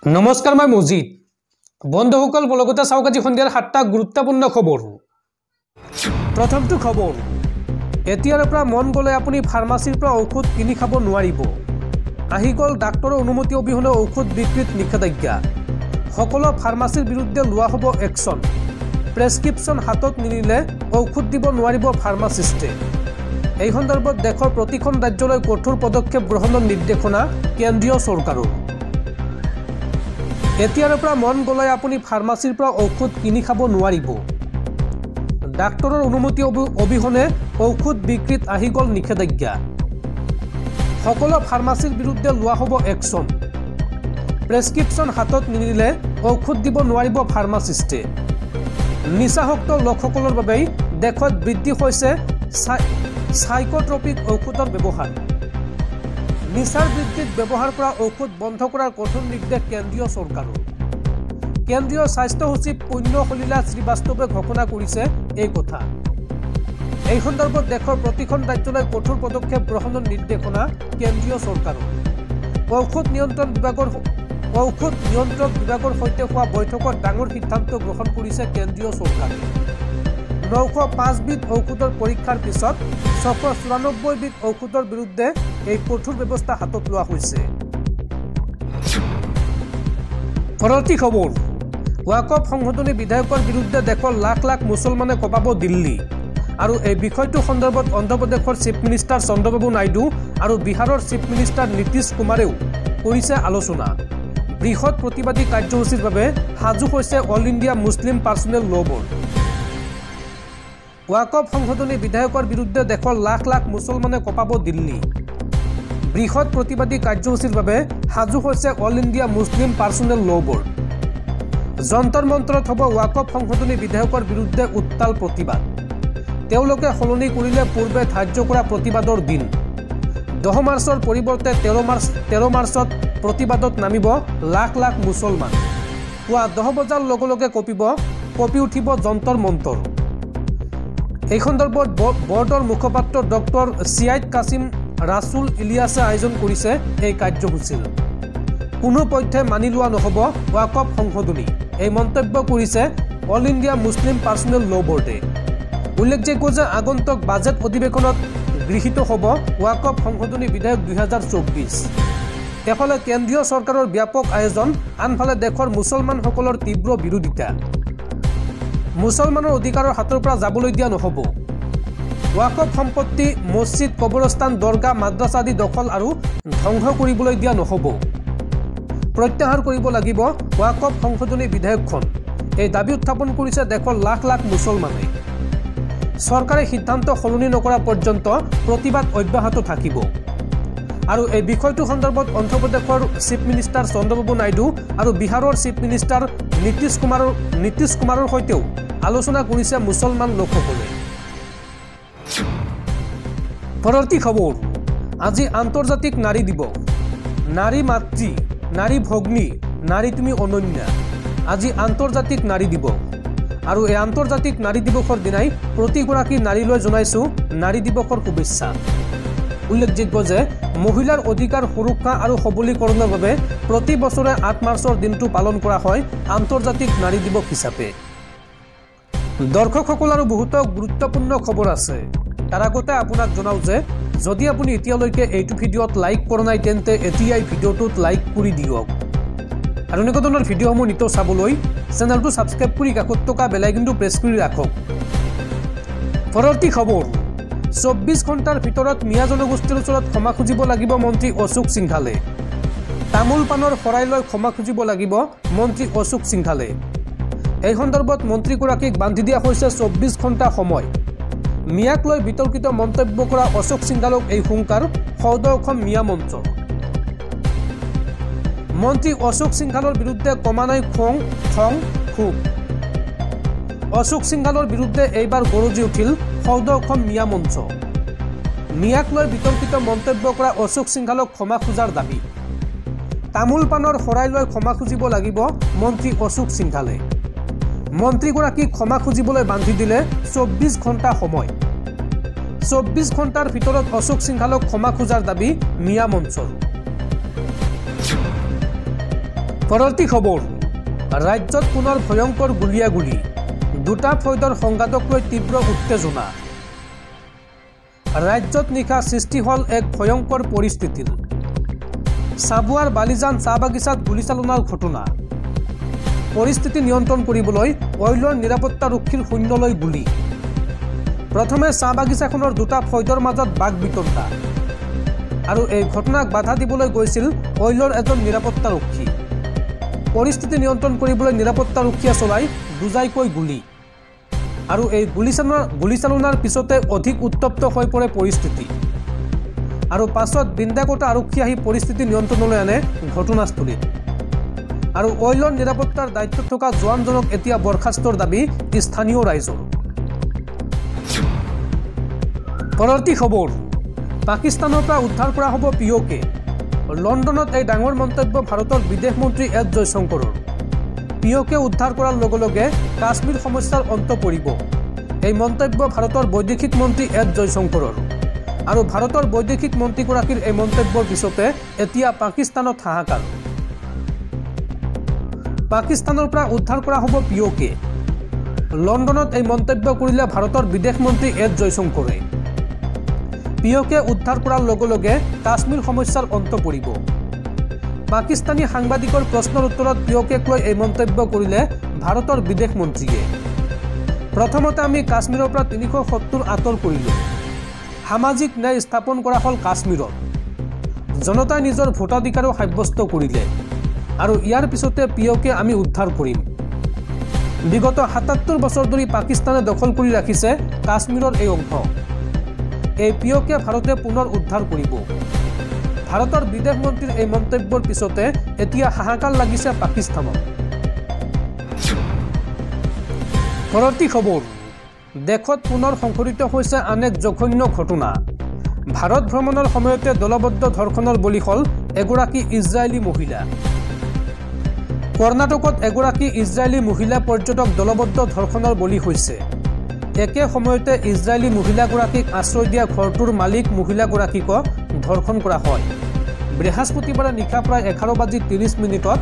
নমস্কাৰ মই মজিদ বন্ধুসকল বলগতে চাওক আজি সন্ধিয়াৰ 7টা গুৰুত্বপূৰ্ণ খবৰ প্ৰথমটো খবৰ এতিয়াৰ পৰা মন গলে আপুনি ফাৰ্মাসীৰ পৰা ঔষধ কিনি খাব নোৱাৰিব আহি গল ডাক্তৰৰ অনুমতি অবিহনে ঔষধ বিক্ৰীত নিষেধাজ্ঞা সকলো ফাৰ্মাসীৰ বিৰুদ্ধে লোৱা হ'ব একশন প্ৰেছক্ৰিপশ্যন হাতত নিনিলে ঔষধ দিব নোৱাৰিব ফাৰ্মাসিষ্টে এই সন্দৰ্ভত দেশৰ প্ৰতিখন ৰাজ্যলৈ কঠোৰ পদক্ষেপ গ্ৰহণৰ নিৰ্দেশনা কেন্দ্ৰীয় চৰকাৰৰ এতিয়াৰ পৰা মন গলে আপুনি ফাৰ্মাসীৰ পৰা ঔষধ কিনি খাব নোৱাৰিব ডাক্তৰৰ অনুমতি অবিহনে ঔষধ বিক্ৰীত আহি গল নিষেধাজ্ঞা সকলো ফাৰ্মাসীৰ বিৰুদ্ধে লোৱা হ'ব একশন প্ৰেছক্ৰিপশ্যন হাতত নিনিলে ঔষধ দিব নোৱাৰিব ফাৰ্মাসিষ্টে নিচাসক্ত লোকসকলৰ বাবে দেশত বৃদ্ধি হৈছে সাইকোট্ৰপিক ঔষধৰ ব্যৱহাৰ নিচাৰ বৃদ্ধিত ব্যৱহাৰ কৰা ঔষধ বন্ধ কৰাৰ কঠোৰ নিৰ্দেশ কেন্দ্ৰীয় চৰকাৰৰ কেন্দ্ৰীয় স্বাস্থ্য সচিব পুণ্য সলীলা শ্ৰীবাস্তৱে ঘোষণা কৰিছে এই কথা এই সন্দৰ্ভত দেশৰ প্ৰতিখন ৰাজ্যলৈ কঠোৰ পদক্ষেপ গ্ৰহণৰ নিৰ্দেশনা কেন্দ্ৰীয় চৰকাৰৰ ঔষধ নিয়ন্ত্ৰণ বিভাগৰ সৈতে হোৱা বৈঠকত ডাঙৰ সিদ্ধান্ত গ্ৰহণ কৰিছে কেন্দ্ৰীয় চৰকাৰে 905 বিধ ঔষধৰ পৰীক্ষাৰ পিছত 694 বিধ ঔষধৰ বিৰুদ্ধে এই কঠোৰ ব্যৱস্থা হাতত লোৱা হৈছে পৰৱৰ্তী খবৰ ওয়াকফ সংশোধনী বিধেয়কৰ বিৰুদ্ধে দেশৰ লাখ লাখ মুছলমানে কঁপাব দিল্লী আৰু এই বিষয়টো সন্দৰ্ভত অন্ধ্ৰপ্ৰদেশৰ চিফ মিনিষ্টাৰ চন্দ্ৰবাবু নাইডু আৰু বিহাৰৰ চিফ মিনিষ্টাৰ নীতিশ কুমাৰেও কৰিছে আলোচনা বৃহৎ প্ৰতিবাদী কাৰ্যসূচীৰ বাবে সাজু হৈছে অল ইণ্ডিয়া মুছলিম পাৰ্চনেল ল' বৰ্ড ওয়াকফ সংশোধনী বিধেয়কৰ বিৰুদ্ধে দেশৰ লাখ লাখ মুছলমানে কঁপাব দিল্লী বৃহৎ প্ৰতিবাদী কাৰ্যসূচীৰ বাবে সাজু হৈছে অল ইণ্ডিয়া মুছলিম পাৰ্চনেল ল' বৰ্ড যন্তৰ মন্তৰত হ'ব ওয়াকফ সংশোধনী বিধেয়কৰ বিৰুদ্ধে উত্তাল প্ৰতিবাদ তেওঁলোকে সলনি কৰিলে পূৰ্বে ধাৰ্য কৰা প্ৰতিবাদৰ দিন 10 মাৰ্চৰ পৰিৱৰ্তে 13 মাৰ্চত প্ৰতিবাদত নামিব লাখ লাখ মুছলমান পুৱা 10 বজাৰ লগে লগে কঁপি উঠিব যন্তৰ মন্তৰ এই সন্দৰ্ভত বৰ্ডৰ মুখপাত্ৰ ডক্টৰ চিয়াইদ কাছিম ৰাছুল ইলিয়াছে আয়োজন কৰিছে এই কাৰ্যসূচীৰ কোনো পক্ষে মানি লোৱা নহ'ব ওয়াকফ সংশোধনী এই মন্তব্য কৰিছে অল ইণ্ডিয়া মুছলিম পাৰ্চনেল ল' বৰ্ডে উল্লেখযোগ্য যে আগন্তুক বাজেট অধিৱেশনত গৃহীত হ'ব ওয়াকফ সংশোধনী বিধেয়ক 2024 এফালে কেন্দ্ৰীয় চৰকাৰৰ ব্যাপক আয়োজন আনফালে দেশৰ মুছলমানসকলৰ তীব্ৰ বিৰোধিতা মুছলমানৰ অধিকাৰৰ হাতৰ পৰা যাবলৈ দিয়া নহ'ব ওয়াকফ সম্পত্তি মছজিদ কবৰস্থান দৰগাহ মাদ্ৰাছা আদি দখল আৰু ধ্বংস কৰিবলৈ দিয়া নহ'ব প্ৰত্যাহাৰ কৰিব লাগিব ওয়াকফ সংশোধনী বিধেয়কখন এই দাবী উত্থাপন কৰিছে দেশৰ লাখ লাখ মুছলমানে চৰকাৰে সিদ্ধান্ত সলনি নকৰা পৰ্যন্ত প্ৰতিবাদ অব্যাহত থাকিব আৰু এই বিষয়টো সন্দৰ্ভত অন্ধ্ৰপ্ৰদেশৰ চিফ মিনিষ্টাৰ চন্দ্ৰবাবু নাইডু আৰু বিহাৰৰ চিফ মিনিষ্টাৰ নীতিশ কুমাৰৰ সৈতেও আলোচনা কৰিছে মুছলমান লোকসকলে পৰৱৰ্তী খবৰ আজি আন্তৰ্জাতিক নাৰী দিৱস নাৰী মাতৃ নাৰী ভগ্নী নাৰী তুমি অনন্যা আজি আন্তৰ্জাতিক নাৰী দিৱস আৰু এই আন্তৰ্জাতিক নাৰী দিৱসৰ দিনাই প্ৰতিগৰাকী নাৰীলৈ জনাইছো নাৰী দিৱসৰ শুভেচ্ছা উল্লেখযোগ্য যে মহিলাৰ অধিকাৰ সুৰক্ষা আৰু সবলীকৰণৰ বাবে প্ৰতি বছৰে 8 মাৰ্চৰ দিনটো পালন কৰা হয় আন্তৰ্জাতিক নাৰী দিৱস হিচাপে দৰ্শকসকল আৰু বহুতো গুৰুত্বপূৰ্ণ খবৰ আছে তাৰ আগতে আপোনাক জনাও যে যদি আপুনি এতিয়ালৈকে এইটো ভিডিঅ'ত লাইক কৰা নাই তেন্তে এতিয়াই ভিডিঅ'টোত লাইক কৰি দিয়ক আৰু এনেকুৱা ধৰণৰ ভিডিঅ'সমূহ নিতৌ চাবলৈ চেনেলটো ছাবস্ক্ৰাইব কৰি কাষত থকা বেল আইকনটো প্ৰেছ কৰি ৰাখক পৰৱৰ্তী খবৰ 24 ঘণ্টাৰ ভিতৰত মিয়া জনগোষ্ঠীৰ ওচৰত ক্ষমা খুজিব লাগিব মন্ত্ৰী অশোক সিংঘালে তামোল পানৰ শৰাই লৈ ক্ষমা খুজিব লাগিব মন্ত্ৰী অশোক সিংঘালে এই সন্দৰ্ভত মন্ত্ৰীগৰাকীক বান্ধি দিয়া হৈছে 24 ঘণ্টা সময় মিয়াক লৈ বিতৰ্কিত মন্তব্য কৰা অশোক সিংঘালক এই হুংকাৰ সৌদ অসম মিয়া মঞ্চ মন্ত্ৰী অশোক সিংঘালৰ বিৰুদ্ধে কমা নাই খং খুব অশোক সিংঘালৰ বিৰুদ্ধে এইবাৰ গৰজি উঠিল সৌদ অসম মিয়া মঞ্চ মিয়াক লৈ বিতৰ্কিত মন্তব্য কৰা অশোক সিংঘালক ক্ষমা খোজাৰ দাবী তামোল পানৰ শৰাই লৈ ক্ষমা খুজিব লাগিব মন্ত্ৰী অশোক সিংঘালে মন্ত্ৰীগৰাকীক ক্ষমা খুজিবলৈ বান্ধি দিলে 24 ঘণ্টা সময় 24 ঘণ্টাৰ ভিতৰত অশোক সিংঘালক ক্ষমা খোজাৰ দাবী মিয়া মঞ্চৰ পৰৱৰ্তী খবৰ ৰাজ্যত পুনৰ ভয়ংকৰ গুলিয়াগুলি দুটা ফৈদৰ সংঘাতক লৈ তীব্ৰ উত্তেজনা ৰাজ্যত নিশা সৃষ্টি হল এক ভয়ংকৰ পৰিস্থিতিৰ সাবুৱাৰ বালিজান চাহ বাগিচাত গুলীচালনাৰ ঘটনা পৰিস্থিতি নিয়ন্ত্ৰণ কৰিবলৈ অইলৰ নিৰাপত্তাৰক্ষীৰ শূন্যলৈ গুলী প্ৰথমে চাহ বাগিচাখনৰ দুটা ফৈদৰ মাজত বাক বিতণ্ডা আৰু এই ঘটনাক বাধা দিবলৈ গৈছিল অইলৰ এজন নিৰাপত্তাৰক্ষী পৰিস্থিতি নিয়ন্ত্ৰণ কৰিবলৈ নিৰাপত্তাৰক্ষীয়ে চলাই দুজাইকৈ গুলী আৰু এই গুলীচালনাৰ পিছতে অধিক উত্তপ্ত হৈ পৰে পৰিস্থিতি আৰু পাছত বিন্দাকোটা আৰক্ষী আহি পৰিস্থিতি নিয়ন্ত্ৰণলৈ আনে ঘটনাস্থলীত আৰু অইলৰ নিৰাপত্তাৰ দায়িত্বত থকা জোৱানজনক এতিয়া বৰখাস্তৰ দাবী স্থানীয় ৰাইজৰ পৰৱৰ্তী খবৰ পাকিস্তানৰ পৰা উদ্ধাৰ কৰা হ'ব পিঅ'কে লণ্ডনত এই ডাঙৰ মন্তব্য ভাৰতৰ বিদেশ মন্ত্ৰী এছ জয়শংকৰৰ পিঅ'কে উদ্ধাৰ কৰাৰ লগে লগে কাশ্মীৰ সমস্যাৰ অন্ত পৰিব এই মন্তব্য ভাৰতৰ বৈদেশিক মন্ত্ৰী এছ জয়শংকৰৰ আৰু ভাৰতৰ বৈদেশিক মন্ত্ৰীগৰাকীৰ এই মন্তব্যৰ পিছতে এতিয়া পাকিস্তানত হাহাকাৰ পাকিস্তানৰ পৰা উদ্ধাৰ কৰা হ'ব পিঅ'কে লণ্ডনত এই মন্তব্য কৰিলে ভাৰতৰ বিদেশ মন্ত্ৰী এছ জয়শংকৰে পিঅ'কে উদ্ধাৰ কৰাৰ লগে লগে কাশ্মীৰ সমস্যাৰ অন্ত পৰিব পাকিস্তানী সাংবাদিকৰ প্ৰশ্নৰ উত্তৰত পিঅ'কেক লৈ এই মন্তব্য কৰিলে ভাৰতৰ বিদেশ মন্ত্ৰীয়ে প্ৰথমতে আমি কাশ্মীৰৰ পৰা 370 আঁতৰ কৰিলোঁ সামাজিক ন্যায় স্থাপন কৰা হ'ল কাশ্মীৰত জনতাই নিজৰ ভোটাধিকাৰো সাব্যস্ত কৰিলে আৰু ইয়াৰ পিছতে পিঅ'কে আমি উদ্ধাৰ কৰিম বিগত 77 বছৰ ধৰি পাকিস্তানে দখল কৰি ৰাখিছে কাশ্মীৰৰ এই অংশ এই পিঅ'কে ভাৰতে পুনৰ উদ্ধাৰ কৰিব ভাৰতৰ বিদেশ মন্ত্ৰীৰ এই মন্তব্যৰ পিছতে এতিয়া হাহাকাৰ লাগিছে পাকিস্তানত পৰৱৰ্তী খবৰ দেশত পুনৰ সংঘটিত হৈছে আন এক জঘন্য ঘটনা ভাৰত ভ্ৰমণৰ সময়তে দলবদ্ধ ধৰ্ষণৰ বলি হ'ল এগৰাকী ইজৰাইলী মহিলা কৰ্ণাটকত এগৰাকী ইজৰাইলী মহিলা পৰ্যটক দলবদ্ধ ধৰ্ষণৰ বলি হৈছে একে সময়তে ইজৰাইলী মহিলাগৰাকীক আশ্ৰয় দিয়া ঘৰটোৰ মালিক মহিলাগৰাকীক ধৰ্ষণ কৰা হয় বৃহস্পতিবাৰে নিশা প্ৰায় 11:30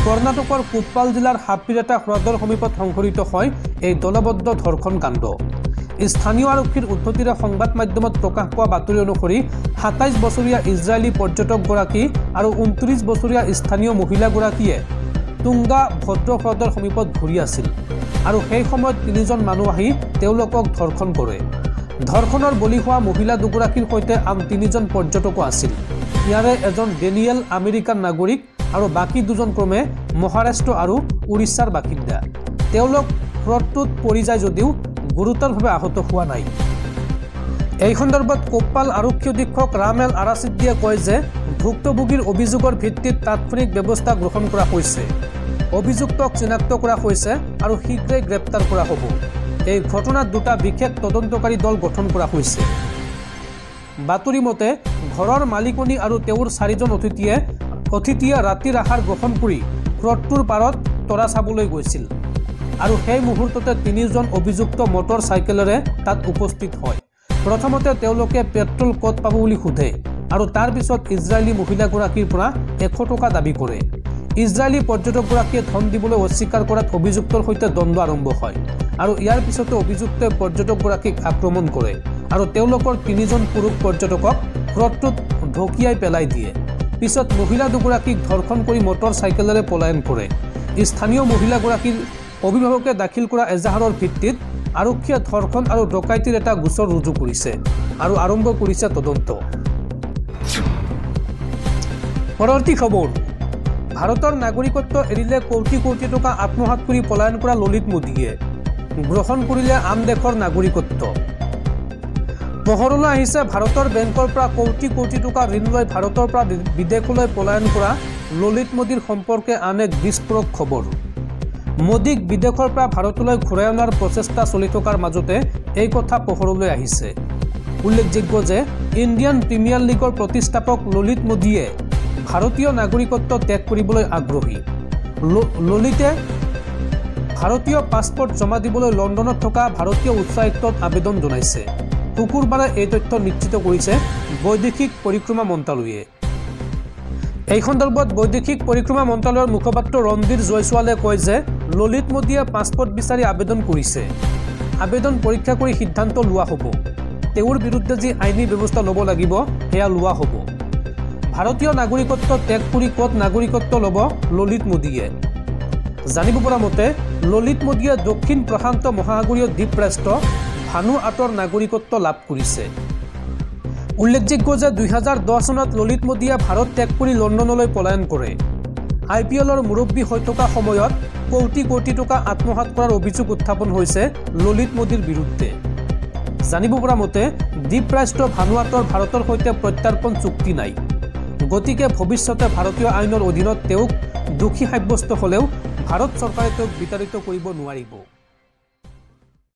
কৰ্ণাটকৰ কোপ্পাল জিলাৰ হাপ্পিৰেটা হ্ৰদৰ সমীপত সংঘটিত হয় এই দলবদ্ধ ধৰ্ষণ কাণ্ড স্থানীয় আৰক্ষীৰ উদ্ধতিৰে সংবাদ মাধ্যমত প্ৰকাশ পোৱা বাতৰি অনুসৰি 27 বছৰীয়া ইজৰাইলী পৰ্যটকগৰাকী আৰু 29 বছৰীয়া স্থানীয় মহিলাগৰাকীয়ে তুংগা ভদ্ৰ হ্ৰদৰ সমীপত ঘূৰি আছিল আৰু সেই সময়ত 3জন মানুহ আহি তেওঁলোকক ধৰ্ষণ কৰে ধৰ্ষণৰ বলি হোৱা মহিলা দুগৰাকীৰ সৈতে আন 3জন পৰ্যটকো আছিল ইয়াৰে এজন ডেনিয়েল আমেৰিকান নাগৰিক আৰু বাকী দুজন ক্ৰমে মহাৰাষ্ট্ৰ আৰু উৰিষ্যাৰ বাসিন্দা তেওঁলোক হ্ৰদটোত পৰি যায় যদিও গুৰুতৰভাৱে আহত হোৱা নাই এই সন্দৰ্ভত কোপ্পাল আৰক্ষী অধীক্ষক ৰামেল আৰাচিদ্দিয়ে কয় যে ভুক্তভোগীৰ অভিযোগৰ ভিত্তিত তাৎক্ষণিক ব্যৱস্থা গ্ৰহণ কৰা হৈছে অভিযুক্তক চিনাক্ত কৰা হৈছে আৰু শীঘ্ৰেই গ্ৰেপ্তাৰ কৰা হ'ব এই ঘটনাত দুটা বিশেষ তদন্তকাৰী দল গঠন কৰা হৈছে বাতৰি মতে ঘৰৰ মালিকনী আৰু তেওঁৰ 4জন অতিথিয়ে ৰাতিৰ আহাৰ গ্ৰহণ কৰি হ্ৰদটোৰ পাৰত তৰা চাবলৈ গৈছিল আৰু সেই মুহূৰ্ততে 3জন অভিযুক্ত মটৰ চাইকেলেৰে তাত উপস্থিত হয় প্ৰথমতে তেওঁলোকে পেট্ৰল ক'ত পাব বুলি সোধে আৰু তাৰ পিছত ইজৰাইলী মহিলাগৰাকীৰ পৰা 100 টকা দাবী কৰে ইজৰাইলী পৰ্যটকগৰাকীয়ে ধন দিবলৈ অস্বীকাৰ কৰাত অভিযুক্তৰ সৈতে দ্বন্দ্ব আৰম্ভ হয় আৰু ইয়াৰ পিছতে অভিযুক্তই পৰ্যটকগৰাকীক আক্ৰমণ কৰে আৰু তেওঁলোকৰ 3জন পুৰুষ পৰ্যটকক হ্ৰদটোত ঢকিয়াই পেলাই দিয়ে পিছত মহিলা দুগৰাকীক ধৰ্ষণ কৰি মটৰ চাইকেলেৰে পলায়ন কৰে স্থানীয় মহিলাগৰাকীৰ অভিভাৱকে দাখিল কৰা এজাহাৰৰ ভিত্তিত আৰক্ষীয়ে ধৰ্ষণ আৰু ডকাইতিৰ এটা গোচৰ ৰুজু কৰিছে আৰু আৰম্ভ কৰিছে তদন্ত পৰৱৰ্তী খবৰ ভাৰতৰ নাগৰিকত্ব এৰিলে কোটি কোটি টকা আত্মসাৎ কৰি পলায়ন কৰা ললিত মোদীয়ে গ্ৰহণ কৰিলে আন দেশৰ নাগৰিকত্ব পোহৰলৈ আহিছে ভাৰতৰ বেংকৰ পৰা কোটি কোটি টকা ঋণ লৈ ভাৰতৰ পৰা বিদেশলৈ পলায়ন কৰা ললিত মোদীৰ সম্পৰ্কে আন এক বিস্ফোৰক খবৰ মোদীক বিদেশৰ পৰা ভাৰতলৈ ঘূৰাই অনাৰ প্ৰচেষ্টা চলি থকাৰ মাজতে এই কথা পোহৰলৈ আহিছে উল্লেখযোগ্য যে ইণ্ডিয়ান প্ৰিমিয়াৰ লীগৰ প্ৰতিষ্ঠাপক ললিত মোদীয়ে ভাৰতীয় নাগৰিকত্ব ত্যাগ কৰিবলৈ আগ্ৰহী ললিতে ভাৰতীয় পাছপোৰ্ট জমা দিবলৈ লণ্ডনত থকা ভাৰতীয় উচ্চায়ুক্তত আবেদন জনাইছে শুকুৰবাৰে এই তথ্য নিশ্চিত কৰিছে বৈদেশিক পৰিক্ৰমা মন্ত্ৰালয়ে এই সন্দৰ্ভত বৈদেশিক পৰিক্ৰমা মন্ত্ৰালয়ৰ মুখপাত্ৰ ৰণধীৰ জয়ছোৱালে কয় যে ললিত মোদীয়ে পাছপৰ্ট বিচাৰি আবেদন কৰিছে। আবেদন পৰীক্ষা কৰি সিদ্ধান্ত লোৱা হ'ব। তেওঁৰ বিৰুদ্ধে যি আইনী ব্যৱস্থা ল'ব লাগিব সেয়া লোৱা হ'ব। ভাৰতীয় নাগৰিকত্ব ত্যাগ কৰি ক'ত নাগৰিকত্ব ল'ব ললিত মোদীয়ে? জানিব পৰা মতে ললিত মোদীয়ে দক্ষিণ প্ৰশান্ত মহাসাগৰীয় দ্বীপৰাষ্ট্ৰ ভানুআটুৰ নাগৰিকত্ব লাভ কৰিছে। উল্লেখযোগ্য যে 2010 চনত ললিত মোদীয়ে ভাৰত ত্যাগ কৰি লণ্ডনলৈ পলায়ন কৰে। IPLৰ মুৰব্বী হৈ থকা সময়ত কোটি কোটি টকা আত্মসাৎ কৰাৰ অভিযোগ উত্থাপন হৈছে ললিত মোদীৰ বিৰুদ্ধে। জানিব পৰা মতে দ্বীপৰাষ্ট্ৰ ভানুআটুৰ ভাৰতৰ সৈতে প্ৰত্যাৰ্পণ চুক্তি নাই। গতিকে ভৱিষ্যতে ভাৰতীয় আইনৰ অধীনত তেওঁক দোষী সাব্যস্ত হ'লেও ভাৰত চৰকাৰে তেওঁক বিতাড়িত কৰিব নোৱাৰিব।